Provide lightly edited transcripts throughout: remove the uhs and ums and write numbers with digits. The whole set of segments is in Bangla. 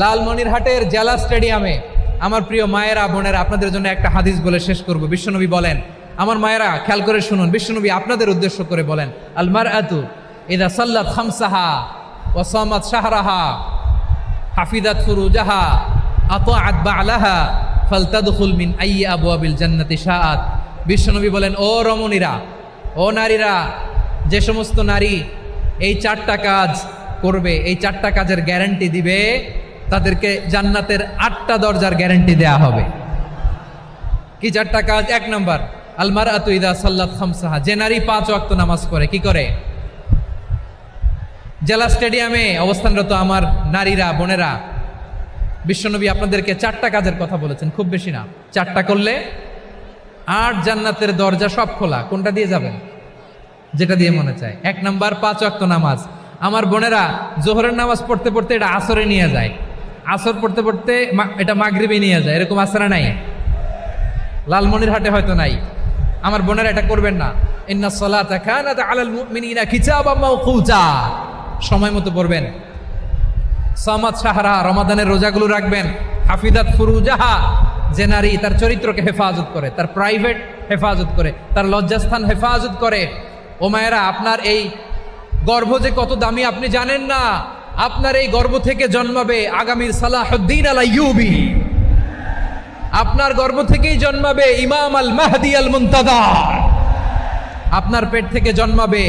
লালমনিরহাটের জেলা স্টেডিয়ামে আমার প্রিয় মায়েরা বোনেরা, আপনাদের জন্য একটা হাদিস বলে শেষ করব। বিশ্বনবী বলেন, আমার মায়েরা খেয়াল করে শুনুন, বিশ্বনবী আপনাদের উদ্দেশ্য করে বলেন, আল মারআতু ইযা সাল্লাত খামসাহা ওয়া সামাত শাহরাহা হাফিজাত ফুরুজাহা আতাআত বা'লাহা ফালতাদখুল মিন আইয়ি আবওয়াবিল জান্নাতি শাআত। বিশ্বনবী বলেন, ও রমণীরা, ও নারীরা, যে সমস্ত নারী এই 4টা কাজ করবে, এই 4টা কাজের গ্যারান্টি দিবে, তাদেরকে জান্নাতের 8টা দরজার গ্যারান্টি দেয়া হবে। কি 4টা কাজ? 1 নাম্বার, আল মারআতু ইযা সাল্লাত খামসাহা, যে নারী 5 ওয়াক্ত নামাজ পড়ে। কি করে? জেলা স্টেডিয়ামে অবস্থানরত আমার নারীরা বোনেরা, বিশ্বনবী আপনাদেরকে 4টা কাজের কথা বলেছেন, খুব বেশি না। 4টা করলে 8 জান্নাতের দরজা সব খোলা। কোনটা দিয়ে যাবেন? যেটা দিয়ে মনে চায়। 1 নাম্বার 5 ওয়াক্ত নামাজ। আমার বোনেরা জোহরের নামাজ পড়তে পড়তে এটা আসরে নিয়ে যায়, আসর পড়তে পড়তে এটা মাগরিবে নিয়ে যায়। এরকম আসরা নাই? লালমনিরহাটে হয়তো নাই। আমার বোনেরা এটা করবেন না। ইন্নাস সালাতা কানাত আলাল মুমিনিনা কিতাবাম মাওকুতা, সময় মতো পড়বেন। সামাত শাহরা, রমাদানের রোজাগুলো রাখবেন। হাফিজাত ফুরুজাহা, যে নারী তার চরিত্রকে হেফাজত করে, তার প্রাইভেট হেফাজত করে, তার লজ্জাস্থান হেফাজত করে। ও মায়েরা, আপনার এই গর্ভ যে কত দামি আপনি জানেন না। আপনার এই গর্ভ থেকে জন্মাবে আগামীর সালাহুদ্দিন আল আইয়ুবী। আপনার গর্ভ থেকেই জন্মাবে ইমাম আল মাহদি আল মুনতাজার। আপনার পেট থেকে জন্মাবে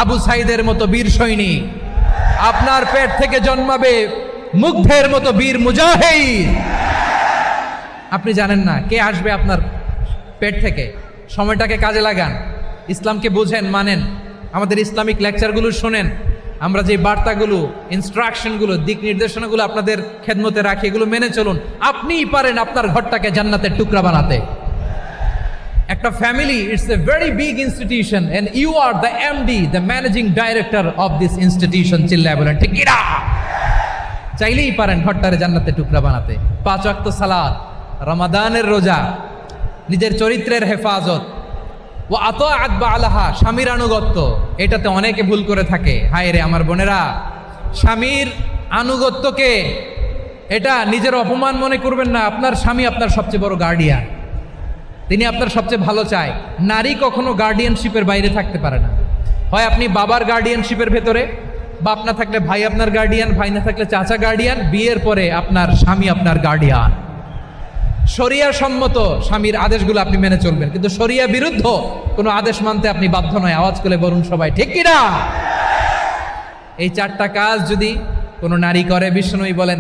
আবু সাইদের মতো বীর সৈনিক। আপনার পেট থেকে জন্মাবে মুগ্ধের মতো বীর মুজাহিদ। আপনি জানেন না কে আসবে আপনার পেট থেকে। সময়টাকে কাজে লাগান, ইসলামকে বুঝেন, মানেন, আমাদের ইসলামিক লেকচারগুলো শোনেন। আমরা যে বার্তাগুলো, ইনস্ট্রাকশনগুলো, দিক নির্দেশনাগুলো আপনাদের খেদমতে রাখি, এগুলো মেনে চলুন। আপনিই পারেন আপনার ঘরটাকে জান্নাতের টুকরা বানাতে। একটা family, it's a very big institution and you are the MD, the managing director of this institution. চিল্লায় বলেন ঠিক কি না? চাইলেই পারেন ঘরটারে জান্নাতের টুকরা বানাতে। 5 ওয়াক্ত সালাত, রমাদানের রোজা, নিজের চরিত্রের হেফাজত, ও আতাআত বা'লাহা, স্বামীর আনুগত্য। এটাতে অনেকে ভুল করে থাকে। হায় রে আমার বোনেরা, স্বামীর আনুগত্যকে এটা নিজের অপমান মনে করবেন না। আপনার স্বামী আপনার সবচেয়ে বড় গার্ডিয়ান, তিনি আপনার সবচেয়ে ভালো চায়। নারী কখনো গার্ডিয়ানশিপের বাইরে থাকতে পারে না। হয় আপনি বাবার গার্ডিয়ানশিপের ভেতরে, বাপ না থাকলে ভাই আপনার গার্ডিয়ান, ভাই না থাকলে চাচা গার্ডিয়ান, বিয়ের পরে আপনার স্বামী আপনার গার্ডিয়ান। শরিয়া সম্মত স্বামীর আদেশগুলো আপনি মেনে চলবেন, কিন্তু শরিয়া বিরুদ্ধ কোনো আদেশ মানতে আপনি বাধ্য নয়। আওয়াজ করে বলুন সবাই ঠিক কিনা? এই 4টা কাজ যদি কোনো নারী করে, বিশ্বনবী বলেন